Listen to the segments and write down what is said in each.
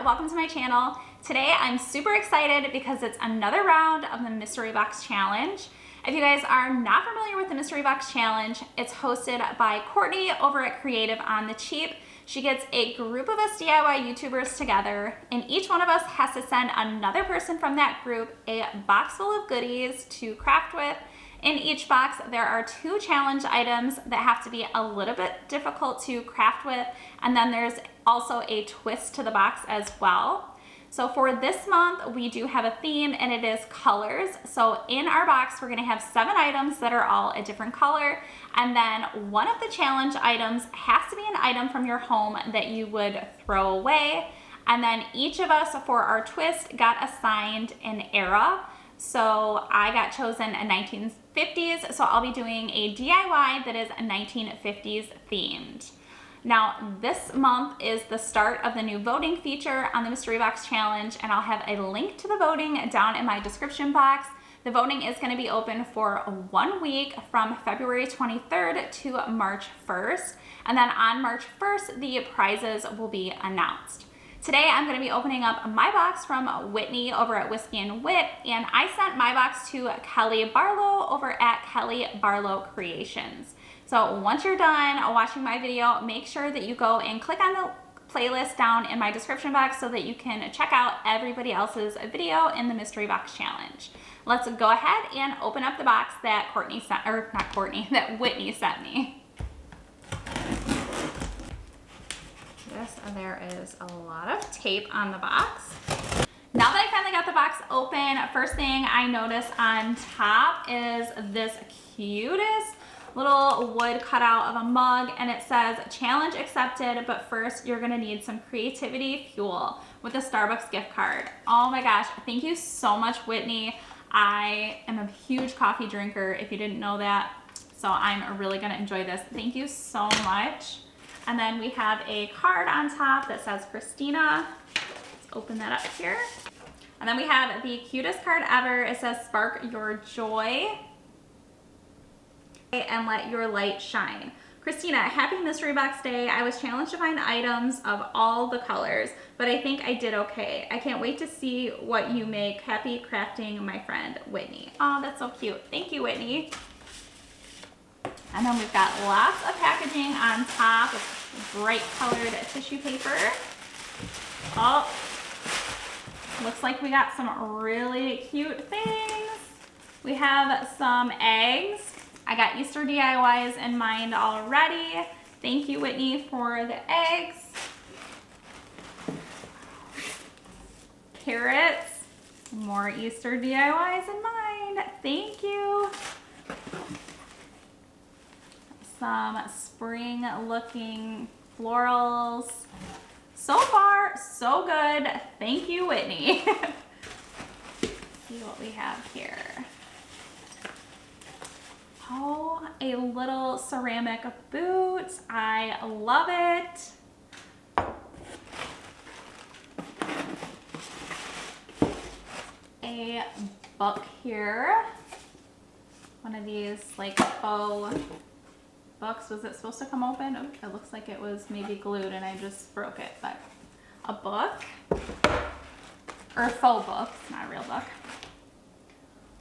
welcome to my channel. Today I'm super excited because it's another round of the Mystery Box Challenge. If you guys are not familiar with the Mystery Box Challenge, it's hosted by Courtney over at Creative on the Cheap. She gets a group of us DIY YouTubers together, and each one of us has to send another person from that group a box full of goodies to craft with. In each box, there are 2 challenge items that have to be a little bit difficult to craft with, and then there's also a twist to the box as well. So for this month, we do have a theme, and it is colors. So in our box, we're gonna have 7 items that are all a different color, and then one of the challenge items has to be an item from your home that you would throw away. And then each of us, for our twist, got assigned an era. So I got chosen a 1950s, so I'll be doing a DIY that is 1950s themed. Now, this month is the start of the new voting feature on the Mystery Box Challenge, and I'll have a link to the voting down in my description box. The voting is going to be open for 1 week from February 23rd to March 1st, and then on March 1st, the prizes will be announced. Today, I'm going to be opening up my box from Whitney over at Whiskey and Wit, and I sent my box to Kelly Barlow over at Kelly Barlow Creations. So once you're done watching my video, make sure that you go and click on the playlist down in my description box so that you can check out everybody else's video in the Mystery Box Challenge. Let's go ahead and open up the box that that Whitney sent me. There is a lot of tape on the box. Now that I finally got the box open, first thing I notice on top is this cutest little wood cutout of a mug, and it says challenge accepted, but first you're gonna need some creativity fuel with a Starbucks gift card. Oh my gosh, thank you so much, Whitney. I am a huge coffee drinker, if you didn't know that, so I'm really gonna enjoy this. Thank you so much. And then we have a card on top that says Christina. Let's open that up here. And then we have the cutest card ever. It says spark your joy and let your light shine. Christina, happy Mystery Box Day. I was challenged to find items of all the colors, but I think I did okay. I can't wait to see what you make. Happy crafting, my friend, Whitney. Oh, that's so cute. Thank you, Whitney. And then we've got lots of packaging on top of bright colored tissue paper. Oh, looks like we got some really cute things. We have some eggs. I got Easter DIYs in mind already. Thank you, Whitney, for the eggs. Carrots, more Easter DIYs in mind. Thank you. Some spring looking florals. So far, so good. Thank you, Whitney. Let's see what we have here. Oh, a little ceramic boot. I love it. A book here. One of these like faux books. Was it supposed to come open? Oh, it looks like it was maybe glued and I just broke it, but a book, or a faux book, not a real book.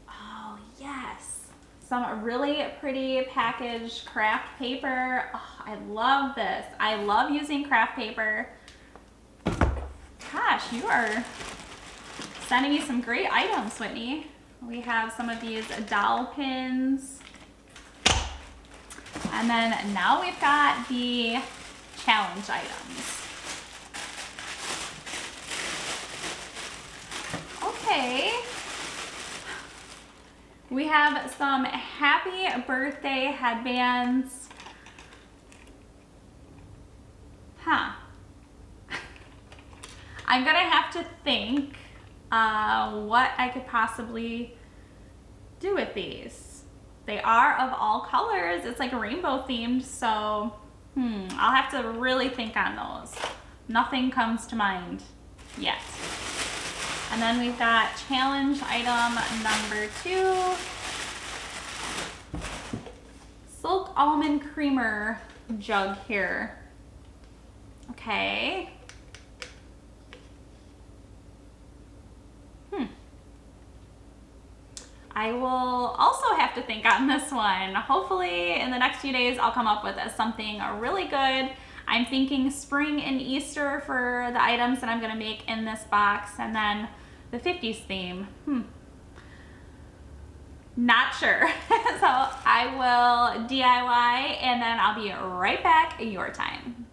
Oh yes, some really pretty packaged craft paper. Oh, I love this. I love using craft paper. Gosh, you are sending me some great items, Whitney. We have some of these dowel pins. And then now we've got the challenge items. Okay. We have some happy birthday headbands. Huh. I'm gonna have to think what I could possibly do with these. They are of all colors. It's like rainbow themed, so I'll have to really think on those. Nothing comes to mind yet. And then we've got challenge item number 2. Silk almond creamer jug here. Okay. I will also have to think on this one. Hopefully in the next few days I'll come up with something really good. I'm thinking spring and Easter for the items that I'm gonna make in this box, and then the 50s theme. Not sure. So I will DIY and then I'll be right back your time.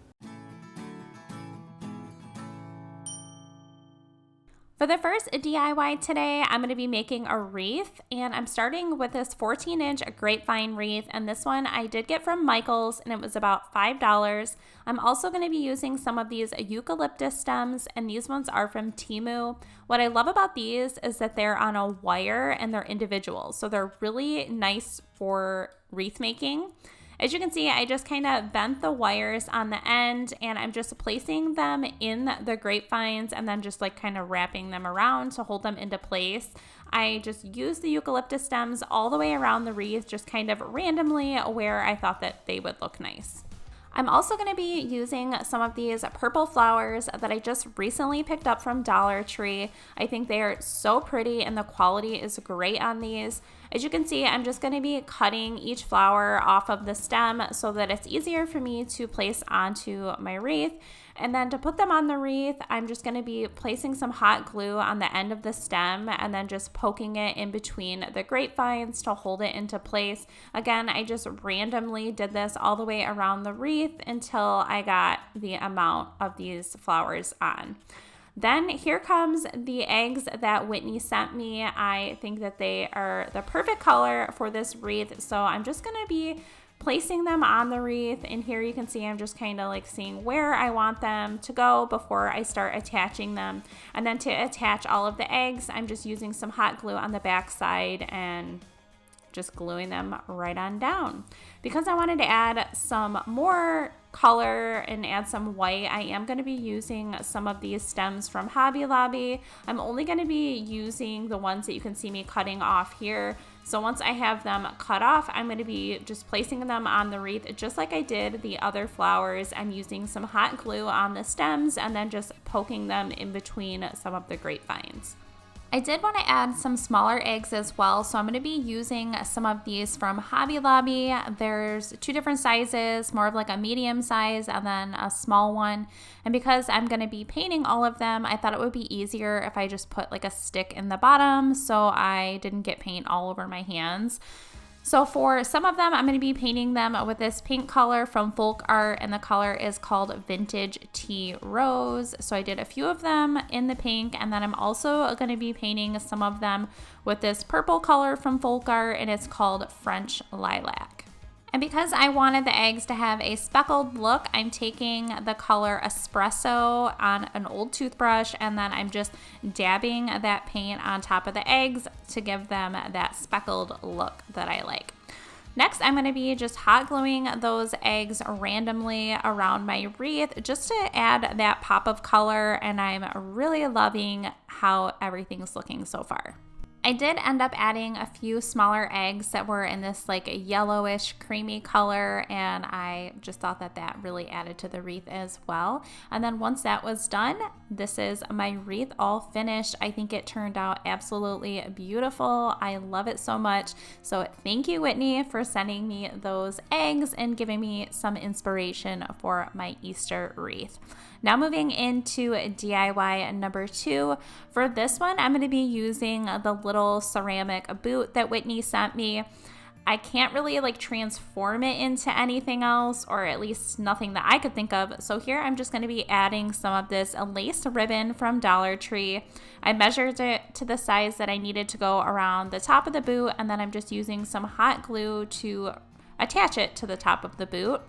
For the first DIY today, I'm going to be making a wreath, and I'm starting with this 14-inch grapevine wreath, and this one I did get from Michael's, and it was about $5. I'm also going to be using some of these eucalyptus stems, and these ones are from Temu. What I love about these is that they're on a wire and they're individual, so they're really nice for wreath making. As you can see, I just kind of bent the wires on the end, and I'm just placing them in the grapevines and then just like kind of wrapping them around to hold them into place. I just used the eucalyptus stems all the way around the wreath, just kind of randomly where I thought that they would look nice. I'm also going to be using some of these purple flowers that I just recently picked up from Dollar Tree. I think they are so pretty and the quality is great on these. As you can see, I'm just going to be cutting each flower off of the stem so that it's easier for me to place onto my wreath. And then to put them on the wreath, I'm just going to be placing some hot glue on the end of the stem and then just poking it in between the grapevines to hold it into place. Again, I just randomly did this all the way around the wreath until I got the amount of these flowers on. Then here comes the eggs that Whitney sent me. I think that they are the perfect color for this wreath, so I'm just going to be placing them on the wreath, and here you can see I'm just kind of like seeing where I want them to go before I start attaching them. And then to attach all of the eggs, I'm just using some hot glue on the back side and just gluing them right on down. Because I wanted to add some more color and add some white, I am going to be using some of these stems from Hobby Lobby. I'm only going to be using the ones that you can see me cutting off here. So once I have them cut off, I'm going to be just placing them on the wreath just like I did the other flowers. I'm using some hot glue on the stems and then just poking them in between some of the grapevines. I did want to add some smaller eggs as well, so I'm going to be using some of these from Hobby Lobby. There's two different sizes, more of like a medium size and then a small one. And because I'm going to be painting all of them, I thought it would be easier if I just put like a stick in the bottom so I didn't get paint all over my hands. So for some of them, I'm going to be painting them with this pink color from Folk Art, and the color is called Vintage Tea Rose. So I did a few of them in the pink, and then I'm also going to be painting some of them with this purple color from Folk Art, and it's called French Lilac. And because I wanted the eggs to have a speckled look, I'm taking the color Espresso on an old toothbrush, and then I'm just dabbing that paint on top of the eggs to give them that speckled look that I like. Next, I'm going to be just hot gluing those eggs randomly around my wreath just to add that pop of color, and I'm really loving how everything's looking so far. I did end up adding a few smaller eggs that were in this like yellowish creamy color, and I just thought that that really added to the wreath as well. And then once that was done, this is my wreath all finished. I think it turned out absolutely beautiful. I love it so much. So thank you, Whitney, for sending me those eggs and giving me some inspiration for my Easter wreath. Now moving into DIY number 2. For this one, I'm going to be using the little ceramic boot that Whitney sent me. I can't really like transform it into anything else, or at least nothing that I could think of. So here I'm just going to be adding some of this lace ribbon from Dollar Tree. I measured it to the size that I needed to go around the top of the boot, and then I'm just using some hot glue to attach it to the top of the boot.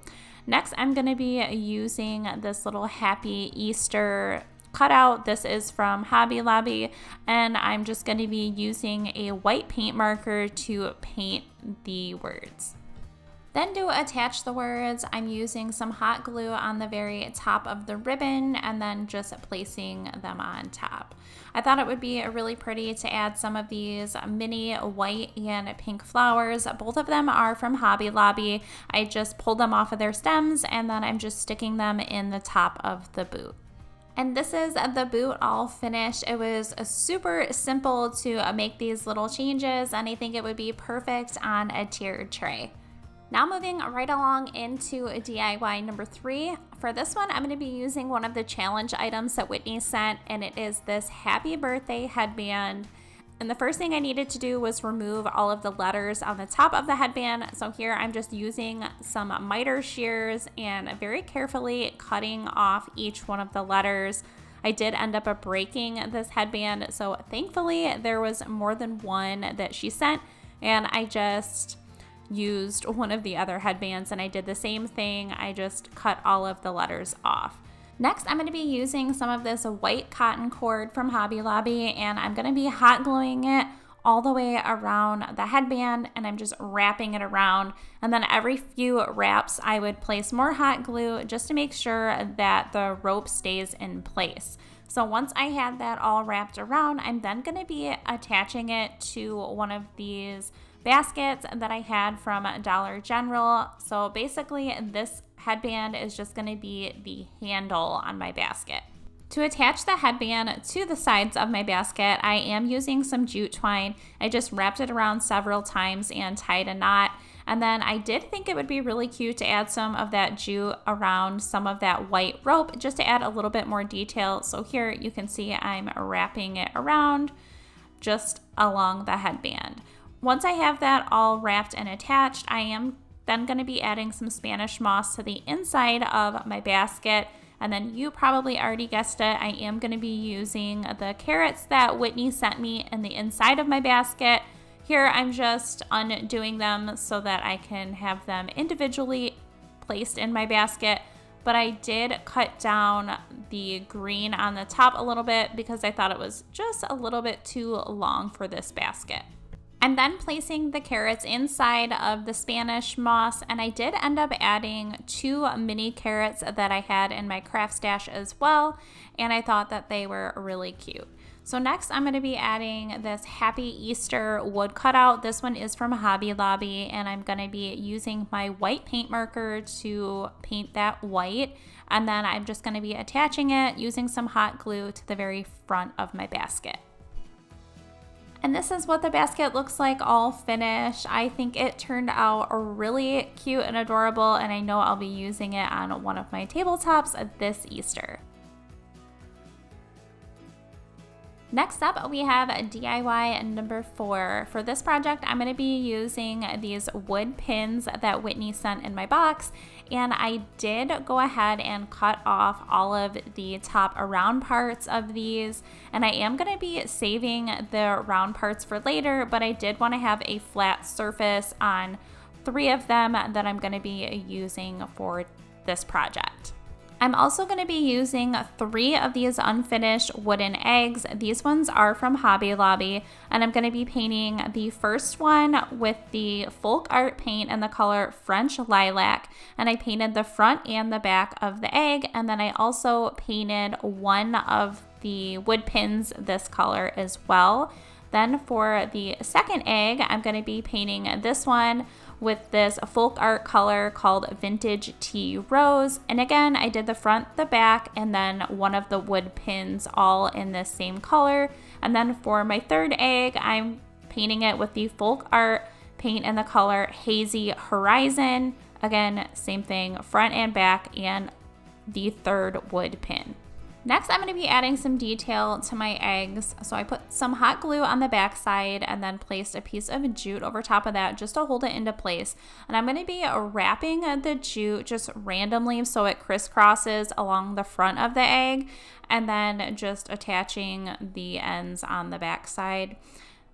Next, I'm going to be using this little Happy Easter cutout. This is from Hobby Lobby, and I'm just going to be using a white paint marker to paint the words. Then to attach the words, I'm using some hot glue on the very top of the ribbon and then just placing them on top. I thought it would be really pretty to add some of these mini white and pink flowers. Both of them are from Hobby Lobby. I just pulled them off of their stems, and then I'm just sticking them in the top of the boot. And this is the boot all finished. It was super simple to make these little changes, and I think it would be perfect on a tiered tray. Now moving right along into DIY number 3. For this one, I'm going to be using one of the challenge items that Whitney sent, and it is this happy birthday headband. And the first thing I needed to do was remove all of the letters on the top of the headband. So here I'm just using some miter shears and very carefully cutting off each one of the letters. I did end up breaking this headband, so thankfully there was more than one that she sent, and I just used one of the other headbands and I did the same thing. I just cut all of the letters off. Next, I'm going to be using some of this white cotton cord from Hobby Lobby, and I'm going to be hot gluing it all the way around the headband, and I'm just wrapping it around. And then every few wraps, I would place more hot glue just to make sure that the rope stays in place. So once I had that all wrapped around, I'm then going to be attaching it to one of these baskets that I had from Dollar General. So basically this headband is just going to be the handle on my basket. To attach the headband to the sides of my basket, I am using some jute twine. I just wrapped it around several times and tied a knot. And then I did think it would be really cute to add some of that jute around some of that white rope just to add a little bit more detail. So here you can see I'm wrapping it around just along the headband. Once I have that all wrapped and attached, I am then going to be adding some Spanish moss to the inside of my basket. And then you probably already guessed it, I am going to be using the carrots that Whitney sent me in the inside of my basket. Here I'm just undoing them so that I can have them individually placed in my basket. But I did cut down the green on the top a little bit because I thought it was just a little bit too long for this basket. I'm then placing the carrots inside of the Spanish moss, and I did end up adding 2 mini carrots that I had in my craft stash as well, and I thought that they were really cute. So next I'm going to be adding this Happy Easter wood cutout. This one is from Hobby Lobby, and I'm going to be using my white paint marker to paint that white, and then I'm just going to be attaching it using some hot glue to the very front of my basket. And this is what the basket looks like all finished. I think it turned out really cute and adorable, and I know I'll be using it on one of my tabletops this Easter. Next up, we have DIY number 4. For this project, I'm going to be using these wood pins that Whitney sent in my box, and I did go ahead and cut off all of the top round parts of these, and I am going to be saving the round parts for later, but I did want to have a flat surface on 3 of them that I'm going to be using for this project. I'm also going to be using 3 of these unfinished wooden eggs. These ones are from Hobby Lobby, and I'm going to be painting the first one with the folk art paint in the color French Lilac, and I painted the front and the back of the egg, and then I also painted one of the wood pins this color as well. Then for the second egg, I'm going to be painting this one with this folk art color called Vintage Tea Rose. And again, I did the front, the back, and then one of the wood pins all in the same color. And then for my third egg, I'm painting it with the folk art paint in the color Hazy Horizon. Again, same thing, front and back, and the third wood pin. Next, I'm going to be adding some detail to my eggs. So I put some hot glue on the back side and then placed a piece of jute over top of that just to hold it into place. And I'm going to be wrapping the jute just randomly so it crisscrosses along the front of the egg, and then just attaching the ends on the back side.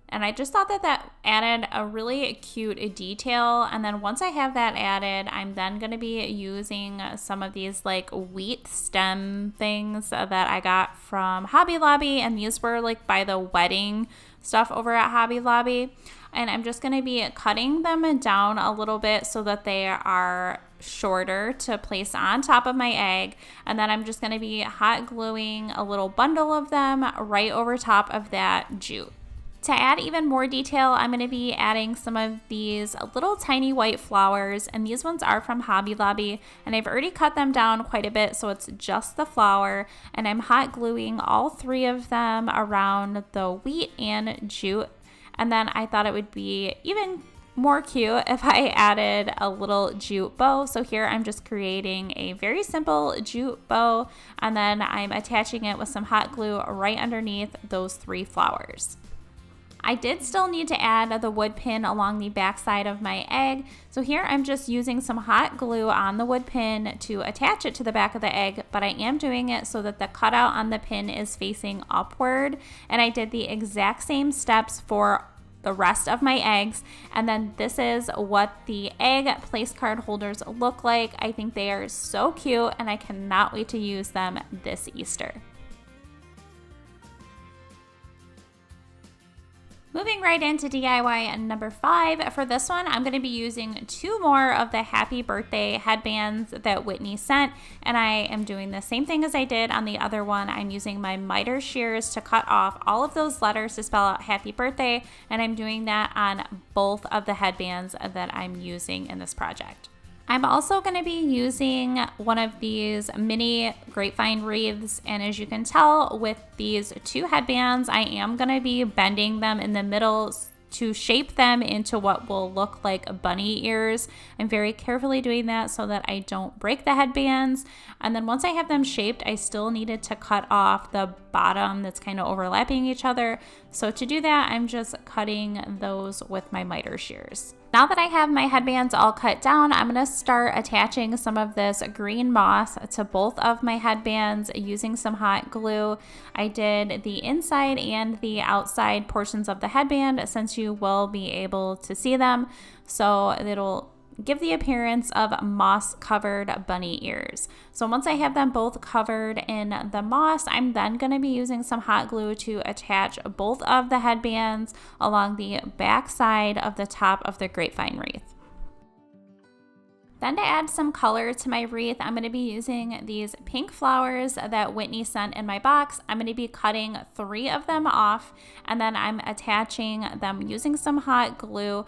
And I just thought that that added a really cute detail. And then once I have that added, I'm then going to be using some of these like wheat stem things that I got from Hobby Lobby. And these were like by the wedding stuff over at Hobby Lobby. And I'm just going to be cutting them down a little bit so that they are shorter to place on top of my egg. And then I'm just going to be hot gluing a little bundle of them right over top of that jute. To add even more detail, I'm going to be adding some of these little tiny white flowers, and these ones are from Hobby Lobby, and I've already cut them down quite a bit, so it's just the flower, and I'm hot gluing all 3 of them around the wheat and jute, and then I thought it would be even more cute if I added a little jute bow. So here I'm just creating a very simple jute bow, and then I'm attaching it with some hot glue right underneath those 3 flowers. I did still need to add the wood pin along the back side of my egg. So here I'm just using some hot glue on the wood pin to attach it to the back of the egg, but I am doing it so that the cutout on the pin is facing upward. And I did the exact same steps for the rest of my eggs. And then this is what the egg place card holders look like. I think they are so cute, and I cannot wait to use them this Easter. Moving right into DIY number 5. For this one, I'm going to be using 2 more of the happy birthday headbands that Whitney sent, and I am doing the same thing as I did on the other one. I'm using my miter shears to cut off all of those letters to spell out happy birthday, and I'm doing that on both of the headbands that I'm using in this project. I'm also going to be using one of these mini grapevine wreaths, and as you can tell with these 2 headbands, I am going to be bending them in the middle to shape them into what will look like bunny ears. I'm very carefully doing that so that I don't break the headbands. And then once I have them shaped, I still needed to cut off the bottom that's kind of overlapping each other. So to do that, I'm just cutting those with my miter shears. Now that I have my headbands all cut down, I'm going to start attaching some of this green moss to both of my headbands using some hot glue. I did the inside and the outside portions of the headband since you will be able to see them, so it'll give the appearance of moss-covered bunny ears. So once I have them both covered in the moss, I'm then going to be using some hot glue to attach both of the headbands along the back side of the top of the grapevine wreath. Then to add some color to my wreath, I'm going to be using these pink flowers that Whitney sent in my box. I'm going to be cutting 3 of them off, and then I'm attaching them using some hot glue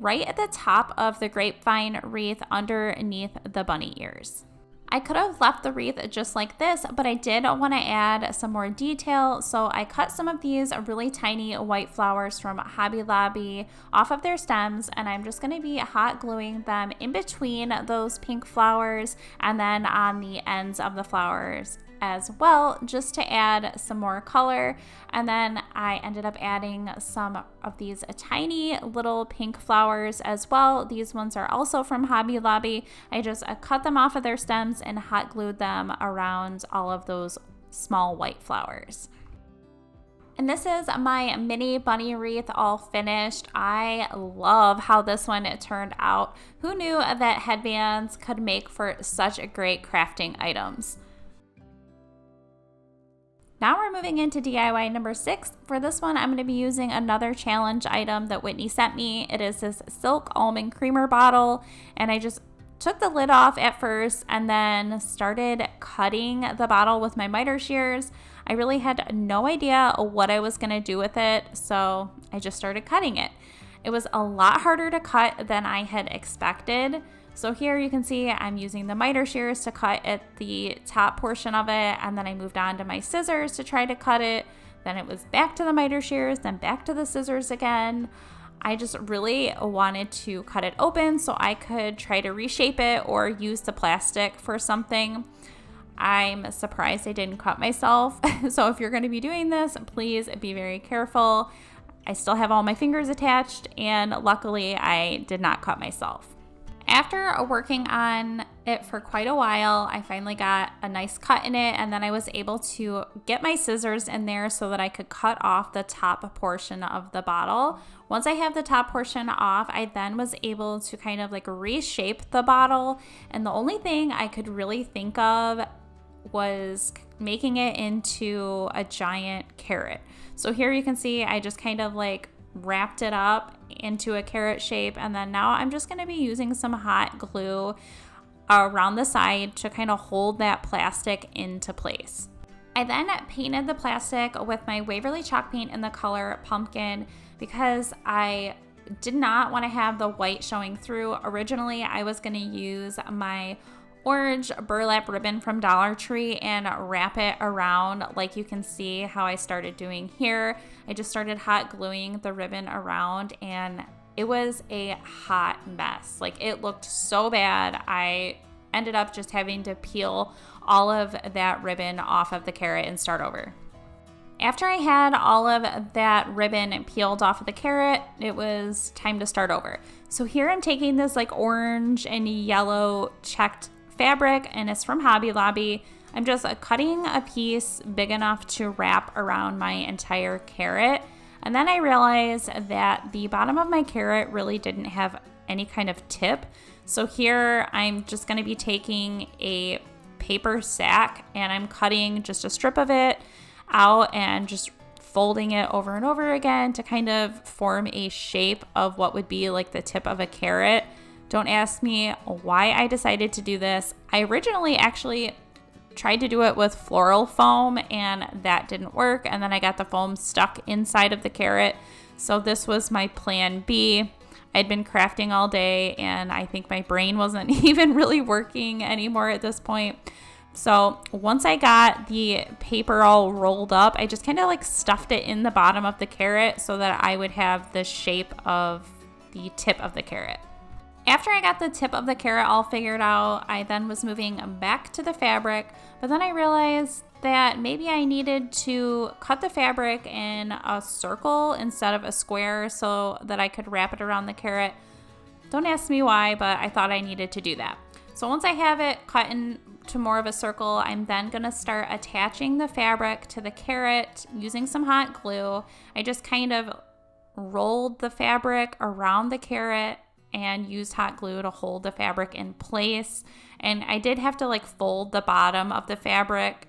right at the top of the grapevine wreath underneath the bunny ears. I could have left the wreath just like this, but I did want to add some more detail, so I cut some of these really tiny white flowers from Hobby Lobby off of their stems, and I'm just going to be hot gluing them in between those pink flowers and then on the ends of the flowers as well, just to add some more color. And then I ended up adding some of these tiny little pink flowers as well. These ones are also from Hobby Lobby. I just cut them off of their stems and hot glued them around all of those small white flowers. And this is my mini bunny wreath all finished. I love how this one turned out. Who knew that headbands could make for such great crafting items? Now we're moving into DIY number 6. For this one, I'm going to be using another challenge item that Whitney sent me. It is this silk almond creamer bottle, and I just took the lid off at first and then started cutting the bottle with my miter shears. I really had no idea what I was going to do with it, so I just started cutting it. It was a lot harder to cut than I had expected. So here you can see I'm using the miter shears to cut at the top portion of it, and then I moved on to my scissors to try to cut it. Then it was back to the miter shears, then back to the scissors again. I just really wanted to cut it open so I could try to reshape it or use the plastic for something. I'm surprised I didn't cut myself. So if you're going to be doing this, please be very careful. I still have all my fingers attached, and luckily I did not cut myself. After working on it for quite a while, I finally got a nice cut in it, and then I was able to get my scissors in there so that I could cut off the top portion of the bottle. Once I have the top portion off, I then was able to kind of like reshape the bottle, and the only thing I could really think of was making it into a giant carrot. So here you can see I just kind of like wrapped it up into a carrot shape, and then now I'm just going to be using some hot glue around the side to kind of hold that plastic into place. I then painted the plastic with my Waverly chalk paint in the color Pumpkin because I did not want to have the white showing through. Originally, I was going to use my orange burlap ribbon from Dollar Tree and wrap it around like you can see how I started doing here. I just started hot gluing the ribbon around and it was a hot mess. Like, it looked so bad. I ended up just having to peel all of that ribbon off of the carrot and start over. After I had all of that ribbon peeled off of the carrot, it was time to start over. So here I'm taking this like orange and yellow checked fabric, and it's from Hobby Lobby. I'm just cutting a piece big enough to wrap around my entire carrot. And then I realized that the bottom of my carrot really didn't have any kind of tip. So here I'm just going to be taking a paper sack and I'm cutting just a strip of it out and just folding it over and over again to kind of form a shape of what would be like the tip of a carrot. Don't ask me why I decided to do this. I originally actually tried to do it with floral foam and that didn't work, and then I got the foam stuck inside of the carrot. So this was my plan B. I'd been crafting all day and I think my brain wasn't even really working anymore at this point. So once I got the paper all rolled up, I just kind of like stuffed it in the bottom of the carrot so that I would have the shape of the tip of the carrot. After I got the tip of the carrot all figured out, I then was moving back to the fabric, but then I realized that maybe I needed to cut the fabric in a circle instead of a square so that I could wrap it around the carrot. Don't ask me why, but I thought I needed to do that. So once I have it cut into more of a circle, I'm then gonna start attaching the fabric to the carrot using some hot glue. I just kind of rolled the fabric around the carrot and used hot glue to hold the fabric in place. And I did have to like fold the bottom of the fabric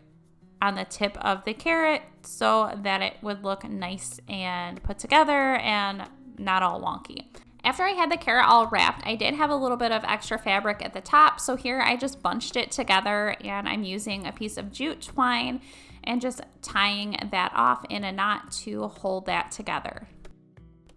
on the tip of the carrot so that it would look nice and put together and not all wonky. After I had the carrot all wrapped, I did have a little bit of extra fabric at the top. So here I just bunched it together and I'm using a piece of jute twine and just tying that off in a knot to hold that together.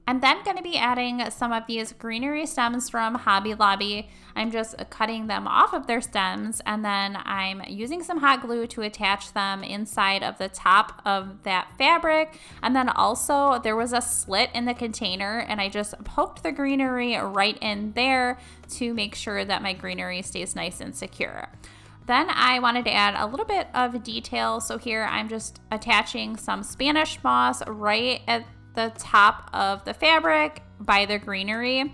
I'm then going to be adding some of these greenery stems from Hobby Lobby. I'm just cutting them off of their stems and then I'm using some hot glue to attach them inside of the top of that fabric. And then also there was a slit in the container and I just poked the greenery right in there to make sure that my greenery stays nice and secure. Then I wanted to add a little bit of detail. So here I'm just attaching some Spanish moss right at the top of the fabric by the greenery.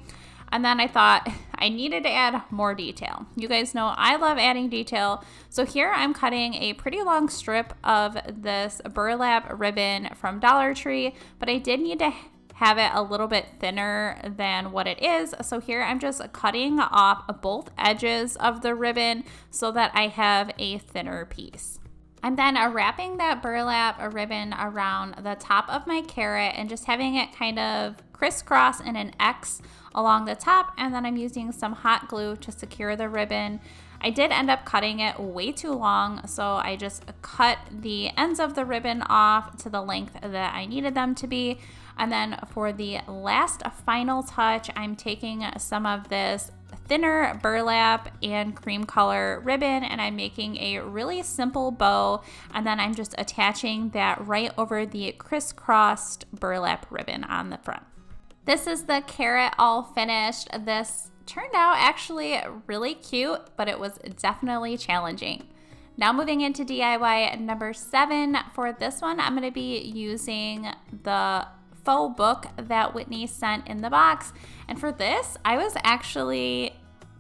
And then I thought I needed to add more detail. You guys know I love adding detail. So here I'm cutting a pretty long strip of this burlap ribbon from Dollar Tree, but I did need to have it a little bit thinner than what it is. So here I'm just cutting off both edges of the ribbon so that I have a thinner piece. I'm then wrapping that burlap ribbon around the top of my carrot and just having it kind of crisscross in an X along the top, and then I'm using some hot glue to secure the ribbon. I did end up cutting it way too long, so I just cut the ends of the ribbon off to the length that I needed them to be. And then for the last final touch, I'm taking some of this thinner burlap and cream color ribbon and I'm making a really simple bow, and then I'm just attaching that right over the crisscrossed burlap ribbon on the front. This is the carrot all finished. This turned out actually really cute, but it was definitely challenging. Now moving into DIY number 7. For this one, I'm going to be using the faux book that Whitney sent in the box. And for this, I was actually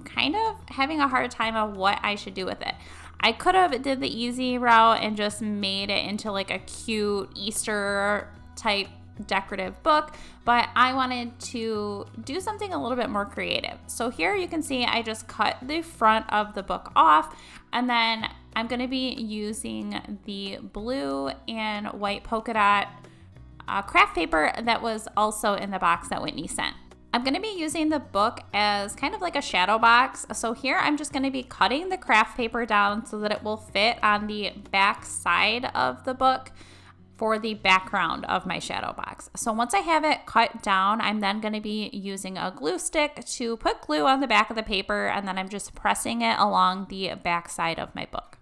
kind of having a hard time of what I should do with it. I could have did the easy route and just made it into like a cute Easter type decorative book, but I wanted to do something a little bit more creative. So here you can see I just cut the front of the book off, and then I'm going to be using the blue and white polka dot craft paper that was also in the box that Whitney sent. I'm going to be using the book as kind of like a shadow box. So here I'm just going to be cutting the craft paper down so that it will fit on the back side of the book for the background of my shadow box. So once I have it cut down, I'm then going to be using a glue stick to put glue on the back of the paper, and then I'm just pressing it along the back side of my book.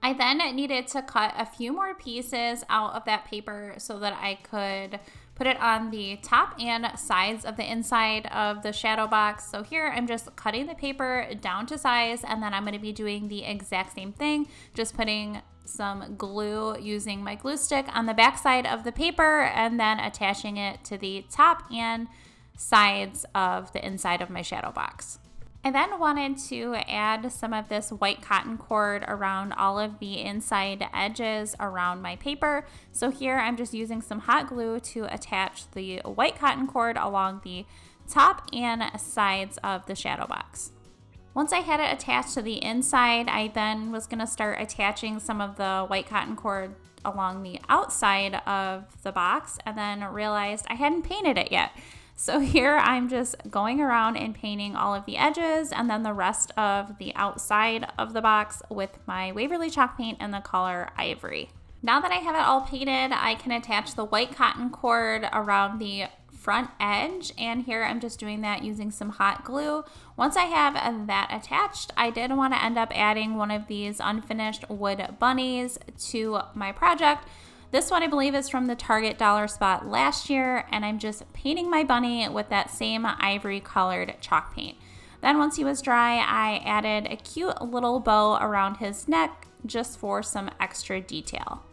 I then needed to cut a few more pieces out of that paper so that I could put it on the top and sides of the inside of the shadow box. So here I'm just cutting the paper down to size, and then I'm going to be doing the exact same thing, just putting some glue using my glue stick on the back side of the paper and then attaching it to the top and sides of the inside of my shadow box. I then wanted to add some of this white cotton cord around all of the inside edges around my paper. So here I'm just using some hot glue to attach the white cotton cord along the top and sides of the shadow box. Once I had it attached to the inside, I then was going to start attaching some of the white cotton cord along the outside of the box, and then realized I hadn't painted it yet. So here I'm just going around and painting all of the edges and then the rest of the outside of the box with my Waverly chalk paint in the color Ivory. Now that I have it all painted, I can attach the white cotton cord around the front edge, and here I'm just doing that using some hot glue. Once I have that attached, I did want to end up adding one of these unfinished wood bunnies to my project. This one I believe is from the Target dollar spot last year, and I'm just painting my bunny with that same ivory colored chalk paint. Then once he was dry, I added a cute little bow around his neck just for some extra detail.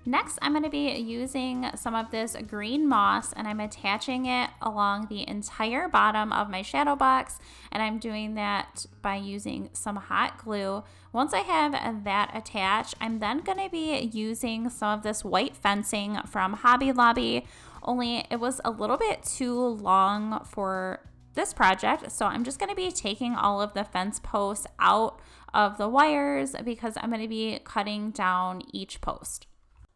Next, I'm going to be using some of this green moss, and I'm attaching it along the entire bottom of my shadow box, and I'm doing that by using some hot glue. Once I have that attached, I'm then going to be using some of this white fencing from Hobby Lobby, only it was a little bit too long for this project, so I'm just going to be taking all of the fence posts out of the wires because I'm going to be cutting down each post.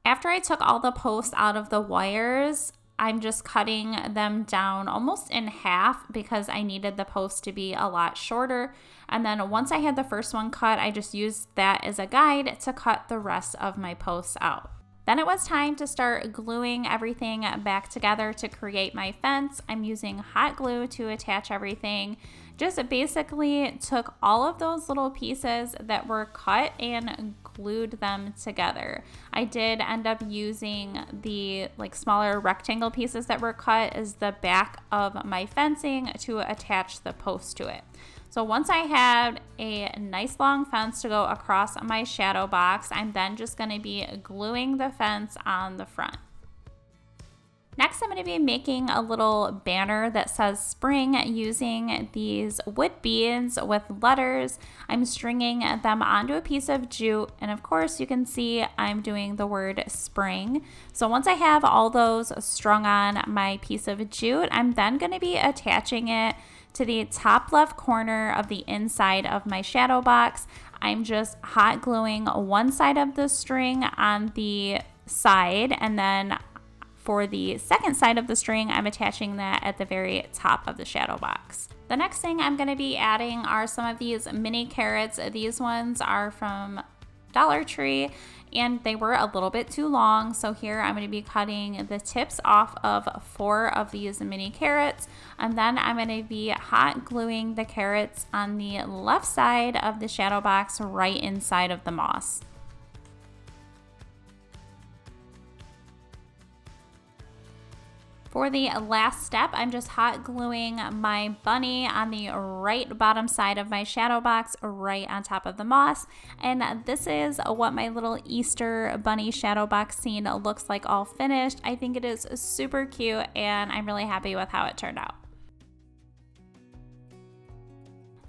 After I took all the posts out of the wires, I'm just cutting them down almost in half because I needed the post to be a lot shorter. And then once I had the first one cut, I just used that as a guide to cut the rest of my posts out. Then it was time to start gluing everything back together to create my fence. I'm using hot glue to attach everything. Just basically took all of those little pieces that were cut and glued them together. I did end up using the smaller rectangle pieces that were cut as the back of my fencing to attach the post to it. So once I had a nice long fence to go across my shadow box, I'm then just going to be gluing the fence on the front. Next, I'm going to be making a little banner that says spring using these wood beads with letters. I'm stringing them onto a piece of jute, and of course you can see I'm doing the word spring. So once I have all those strung on my piece of jute, I'm then going to be attaching it to the top left corner of the inside of my shadow box. I'm just hot gluing one side of the string on the side, and then for the second side of the string, I'm attaching that at the very top of the shadow box. The next thing I'm going to be adding are some of these mini carrots. These ones are from Dollar Tree, and they were a little bit too long. So here I'm going to be cutting the tips off of 4 of these mini carrots, and then I'm going to be hot gluing the carrots on the left side of the shadow box right inside of the moss. For the last step, I'm just hot gluing my bunny on the right bottom side of my shadow box, right on top of the moss. And this is what my little Easter bunny shadow box scene looks like all finished. I think it is super cute, and I'm really happy with how it turned out.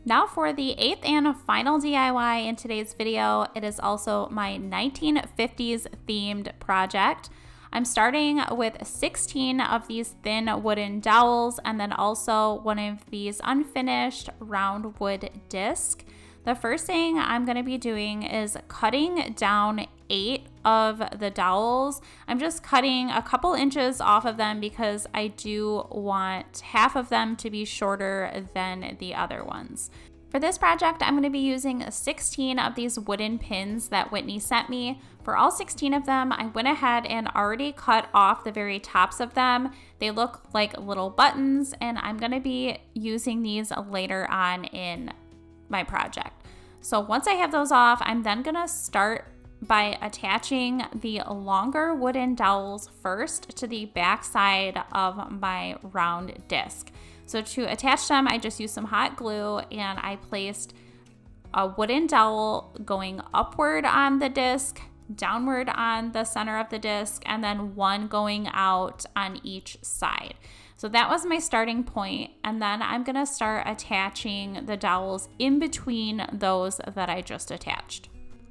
Now for the 8th and final DIY in today's video. It is also my 1950s themed project. I'm starting with 16 of these thin wooden dowels, and then also one of these unfinished round wood discs. The first thing I'm going to be doing is cutting down 8 of the dowels. I'm just cutting a couple inches off of them because I do want half of them to be shorter than the other ones. For this project, I'm going to be using 16 of these wooden pins that Whitney sent me. For all 16 of them, I went ahead and already cut off the very tops of them. They look like little buttons, and I'm going to be using these later on in my project. So once I have those off, I'm then going to start by attaching the longer wooden dowels first to the back side of my round disc. So to attach them, I just used some hot glue and I placed a wooden dowel going upward on the disc, downward on the center of the disc, and then one going out on each side. So that was my starting point, and then I'm gonna start attaching the dowels in between those that I just attached.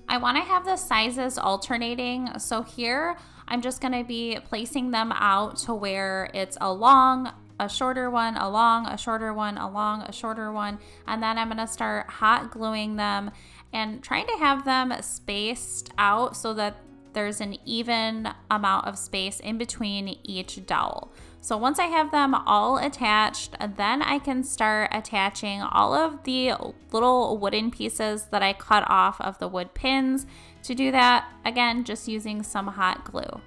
I wanna have the sizes alternating, so here I'm just gonna be placing them out to where it's along, a shorter one, along, a shorter one, along, a shorter one, and then I'm gonna start hot gluing them and trying to have them spaced out so that there's an even amount of space in between each dowel. So once I have them all attached, then I can start attaching all of the little wooden pieces that I cut off of the wood pins. To do that, again, just using some hot glue.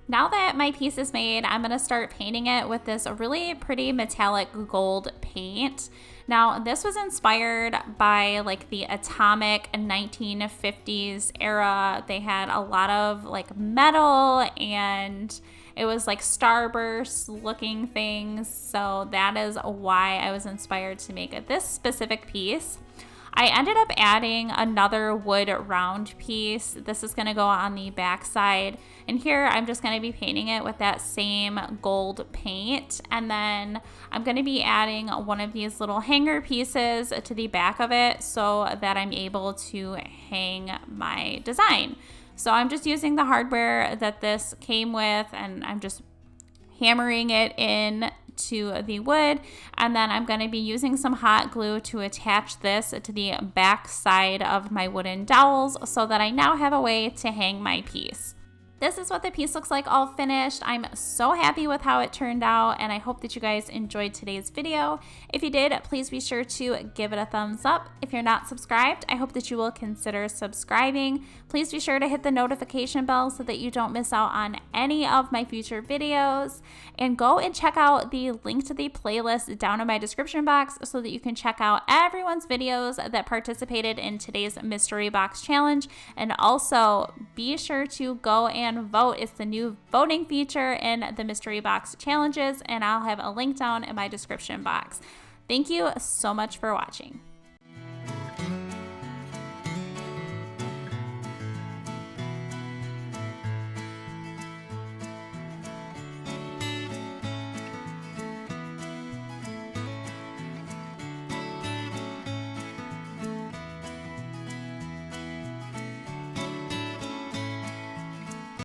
Now that my piece is made, I'm gonna start painting it with this really pretty metallic gold paint. Now, this was inspired by like the atomic 1950s era. They had a lot of like metal and it was like starburst looking things. So that is why I was inspired to make this specific piece. I ended up adding another wood round piece. This is gonna go on the back side. And here I'm just gonna be painting it with that same gold paint. And then I'm gonna be adding one of these little hanger pieces to the back of it so that I'm able to hang my design. So I'm just using the hardware that this came with and I'm just hammering it in to the wood, and then I'm going to be using some hot glue to attach this to the back side of my wooden dowels so that I now have a way to hang my piece. This is what the piece looks like all finished. I'm so happy with how it turned out, and I hope that you guys enjoyed today's video. If you did, please be sure to give it a thumbs up. If you're not subscribed, I hope that you will consider subscribing. Please be sure to hit the notification bell so that you don't miss out on any of my future videos. And go and check out the link to the playlist down in my description box so that you can check out everyone's videos that participated in today's mystery box challenge. And also be sure to go and vote. It's the new voting feature in the mystery box challenges, and I'll have a link down in my description box. Thank you so much for watching.